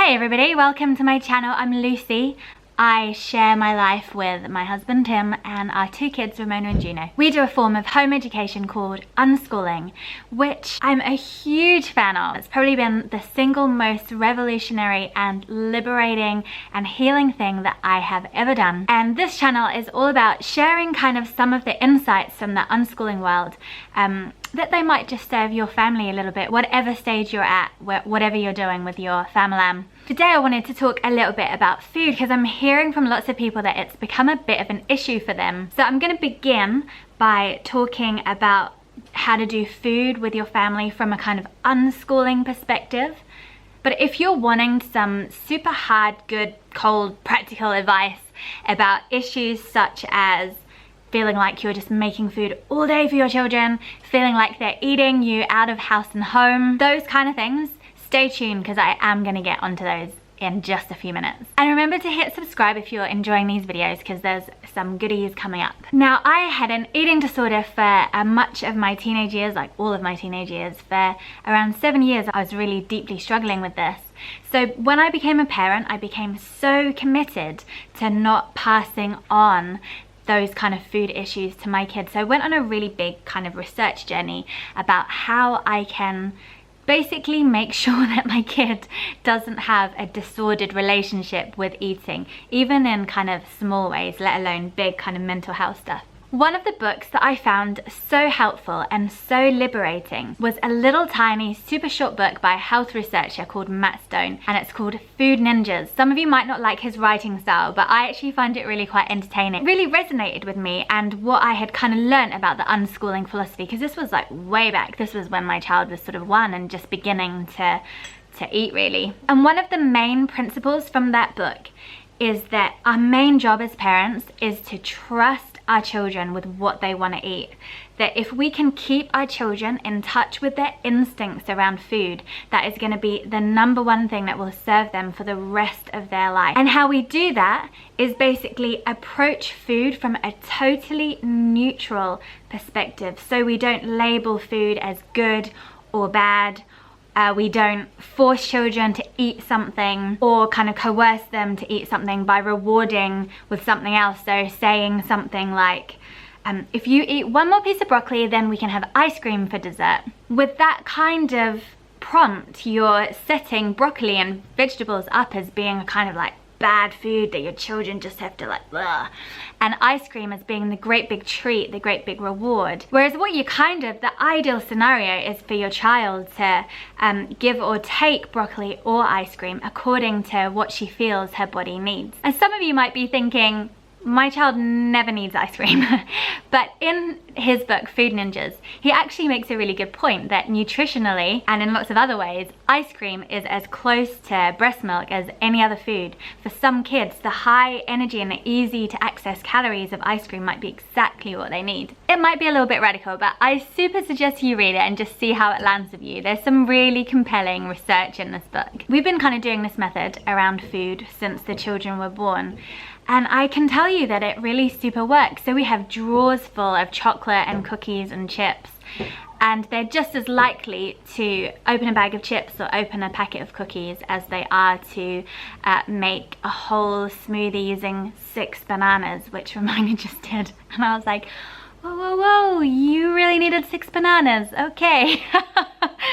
Hey everybody, welcome to my channel. I'm Lucy. I share my life with my husband Tim and our two kids, Ramona and Juno. We do a form of home education called unschooling, which I'm a huge fan of. It's probably been the single most revolutionary and liberating and healing thing that I have ever done. And this channel is all about sharing kind of some of the insights from the unschooling world that they might just serve your family a little bit, whatever stage you're at, whatever you're doing with your family. Today I wanted to talk a little bit about food because I'm hearing from lots of people that it's become a bit of an issue for them. So I'm going to begin by talking about how to do food with your family from a kind of unschooling perspective. But if you're wanting some super hard, good, cold, practical advice about issues such as feeling like you're just making food all day for your children, feeling like they're eating you out of house and home, those kind of things, stay tuned because I am going to get onto those in just a few minutes. And remember to hit subscribe if you're enjoying these videos because there's some goodies coming up. Now, I had an eating disorder for much of my teenage years, like all of my teenage years. For around 7 years I was really deeply struggling with this. So when I became a parent, I became so committed to not passing on those kind of food issues to my kids. So I went on a really big kind of research journey about how I can basically make sure that my kid doesn't have a disordered relationship with eating, even in kind of small ways, let alone big kind of mental health stuff. One of the books that I found so helpful and so liberating was a little tiny super short book by a health researcher called Matt Stone, and it's called Food Ninjas. Some of you might not like his writing style, but I actually find it really quite entertaining. It really resonated with me and what I had kind of learned about the unschooling philosophy, because this was like way back. This was when my child was sort of 1 and just beginning to eat really. And one of the main principles from that book is that our main job as parents is to trust our children with what they want to eat. That if we can keep our children in touch with their instincts around food, that is going to be the #1 thing that will serve them for the rest of their life. And how we do that is basically approach food from a totally neutral perspective. So we don't label food as good or bad. We don't force children to eat something or kind of coerce them to eat something by rewarding with something else. So saying something like, if you eat 1 more piece of broccoli, then we can have ice cream for dessert. With that kind of prompt, you're setting broccoli and vegetables up as being a kind of like bad food that your children just have to like, ugh. And ice cream as being the great big treat, the great big reward. Whereas what you the ideal scenario is for your child to give or take broccoli or ice cream according to what she feels her body needs. And some of you might be thinking, my child never needs ice cream. But in his book, Food Ninjas, he actually makes a really good point that nutritionally and in lots of other ways, ice cream is as close to breast milk as any other food. For some kids, the high energy and the easy to access calories of ice cream might be exactly what they need. It might be a little bit radical, but I super suggest you read it and just see how it lands with you. There's some really compelling research in this book. We've been kind of doing this method around food since the children were born. And I can tell you that it really super works. So we have drawers full of chocolate and cookies and chips. And they're just as likely to open a bag of chips or open a packet of cookies as they are to make a whole smoothie using 6 bananas, which Ramona just did. And I was like, whoa, whoa, whoa, you really needed 6 bananas, okay.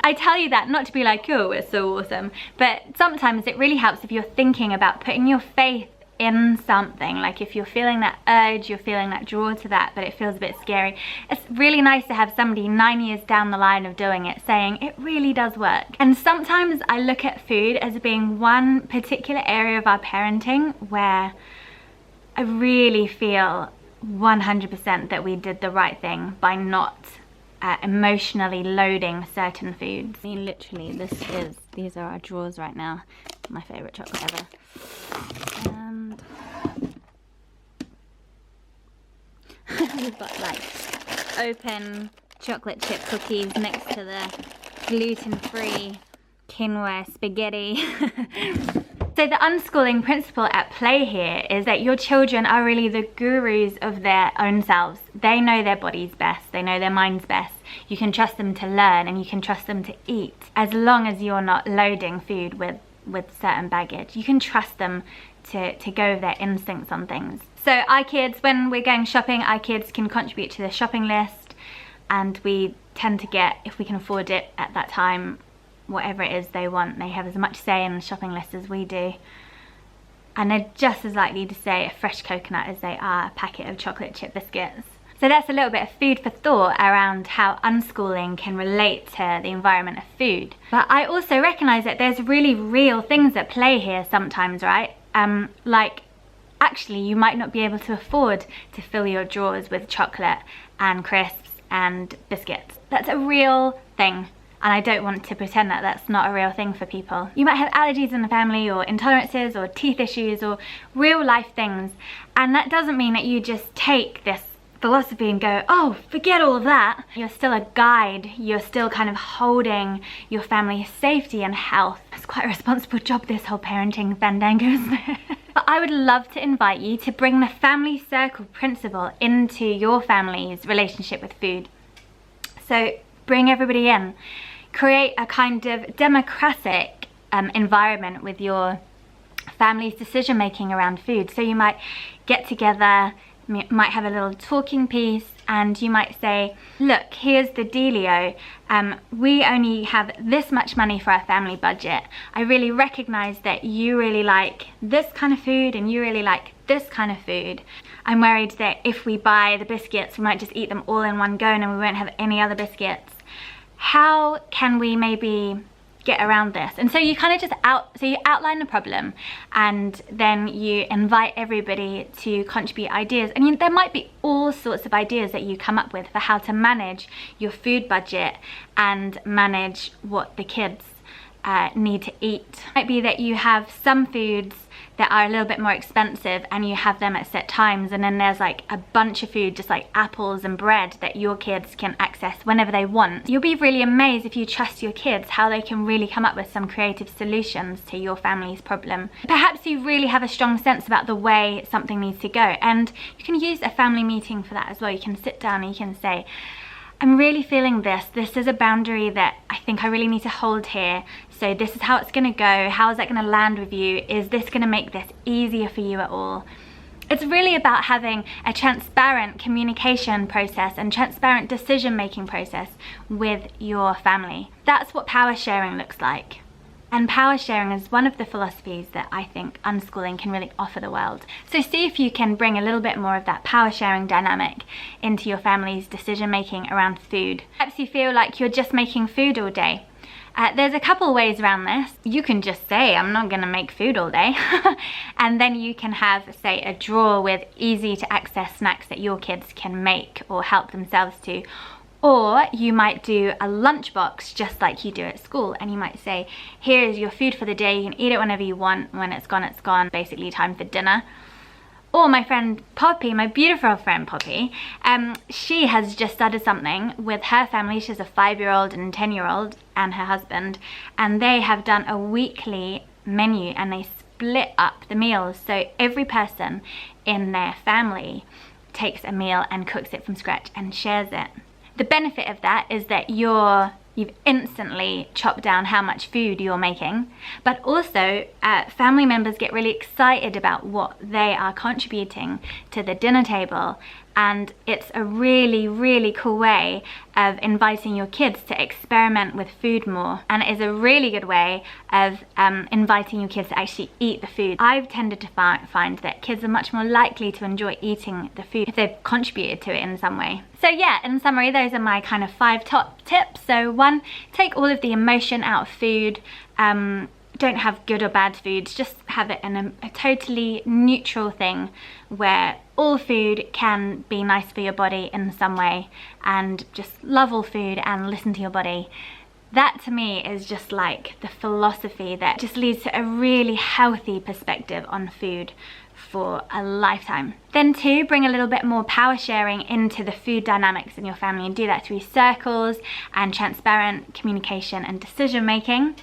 I tell you that not to be like, oh, we're so awesome. But sometimes it really helps if you're thinking about putting your faith in something. Like if you're feeling that urge, you're feeling that draw to that, but it feels a bit scary. It's really nice to have somebody 9 years down the line of doing it saying it really does work. And sometimes I look at food as being one particular area of our parenting where I really feel 100% that we did the right thing by not emotionally loading certain foods. I mean, literally, these are our drawers right now. My favorite chocolate ever. And we've got like open chocolate chip cookies next to the gluten-free quinoa spaghetti. So the unschooling principle at play here is that your children are really the gurus of their own selves. They know their bodies best, they know their minds best. You can trust them to learn and you can trust them to eat as long as you're not loading food with with certain baggage. You can trust them to go with their instincts on things. So our kids, when we're going shopping, our kids can contribute to the shopping list, and we tend to get, if we can afford it at that time, whatever it is they want. They have as much say in the shopping list as we do. And they're just as likely to say a fresh coconut as they are a packet of chocolate chip biscuits. So that's a little bit of food for thought around how unschooling can relate to the environment of food. But I also recognise that there's really real things at play here sometimes, right? Like, actually you might not be able to afford to fill your drawers with chocolate and crisps and biscuits. That's a real thing. And I don't want to pretend that that's not a real thing for people. You might have allergies in the family, or intolerances, or teeth issues, or real life things. And that doesn't mean that you just take this philosophy and go, oh, forget all of that. You're still a guide. You're still kind of holding your family's safety and health. It's quite a responsible job, this whole parenting fandango, isn't it? But I would love to invite you to bring the family circle principle into your family's relationship with food. So bring everybody in. Create a kind of democratic environment with your family's decision making around food. So you might get together, might have a little talking piece, and you might say, look, here's the dealio. We only have this much money for our family budget. I really recognize that you really like this kind of food and you really like this kind of food. I'm worried that if we buy the biscuits, we might just eat them all in one go and we won't have any other biscuits. How can we maybe get around this? And so you kind of just outline the problem, and then you invite everybody to contribute ideas. And there might be all sorts of ideas that you come up with for how to manage your food budget and manage what the kids need to eat. It might be that you have some foods that are a little bit more expensive and you have them at set times, and then there's like a bunch of food, just like apples and bread, that your kids can access whenever they want. You'll be really amazed if you trust your kids how they can really come up with some creative solutions to your family's problem. Perhaps you really have a strong sense about the way something needs to go, and you can use a family meeting for that as well. You can sit down and you can say, I'm really feeling this. This is a boundary that I think I really need to hold here. So this is how it's gonna go. How is that gonna land with you? Is this gonna make this easier for you at all? It's really about having a transparent communication process and transparent decision-making process with your family. That's what power sharing looks like. And power sharing is one of the philosophies that I think unschooling can really offer the world. So see if you can bring a little bit more of that power sharing dynamic into your family's decision making around food. Perhaps you feel like you're just making food all day. There's a couple ways around this. You can just say, I'm not gonna make food all day. And then you can have, say, a drawer with easy to access snacks that your kids can make or help themselves to. Or you might do a lunchbox just like you do at school, and you might say, here's your food for the day, you can eat it whenever you want, when it's gone, basically time for dinner. Or my friend Poppy, my beautiful friend Poppy, she has just started something with her family. She has a 5-year-old and a 10-year-old and her husband, and they have done a weekly menu and they split up the meals. So every person in their family takes a meal and cooks it from scratch and shares it. The benefit of that is that you've instantly chopped down how much food you're making, but also family members get really excited about what they are contributing to the dinner table, and it's a really, really cool way of inviting your kids to experiment with food more, and it is a really good way of inviting your kids to actually eat the food. I've tended to find that kids are much more likely to enjoy eating the food if they've contributed to it in some way. So yeah, in summary, those are my kind of 5 top tips. So 1, take all of the emotion out of food. Don't have good or bad foods, just have it in a totally neutral thing where all food can be nice for your body in some way, and just love all food and listen to your body. That to me is just like the philosophy that just leads to a really healthy perspective on food for a lifetime. Then 2, bring a little bit more power sharing into the food dynamics in your family, and do that through circles and transparent communication and decision making,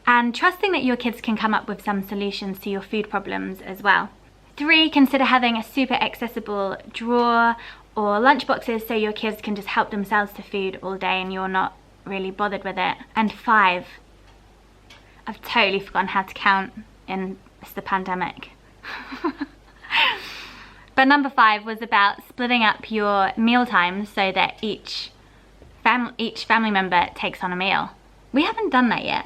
and trusting that your kids can come up with some solutions to your food problems as well. 3, consider having a super accessible drawer or lunch boxes so your kids can just help themselves to food all day and you're not really bothered with it. And 5, I've totally forgotten how to count in the pandemic. But number 5 was about splitting up your meal times so that each family member takes on a meal. We haven't done that yet.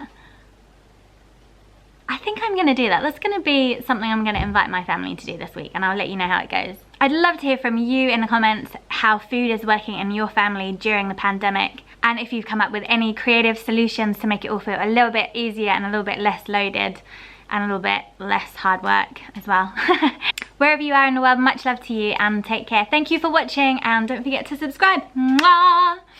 I think I'm gonna do that. That's gonna be something I'm gonna invite my family to do this week, and I'll let you know how it goes. I'd love to hear from you in the comments how food is working in your family during the pandemic, and if you've come up with any creative solutions to make it all feel a little bit easier and a little bit less loaded and a little bit less hard work as well. Wherever you are in the world, much love to you and take care. Thank you for watching, and don't forget to subscribe. Mwah!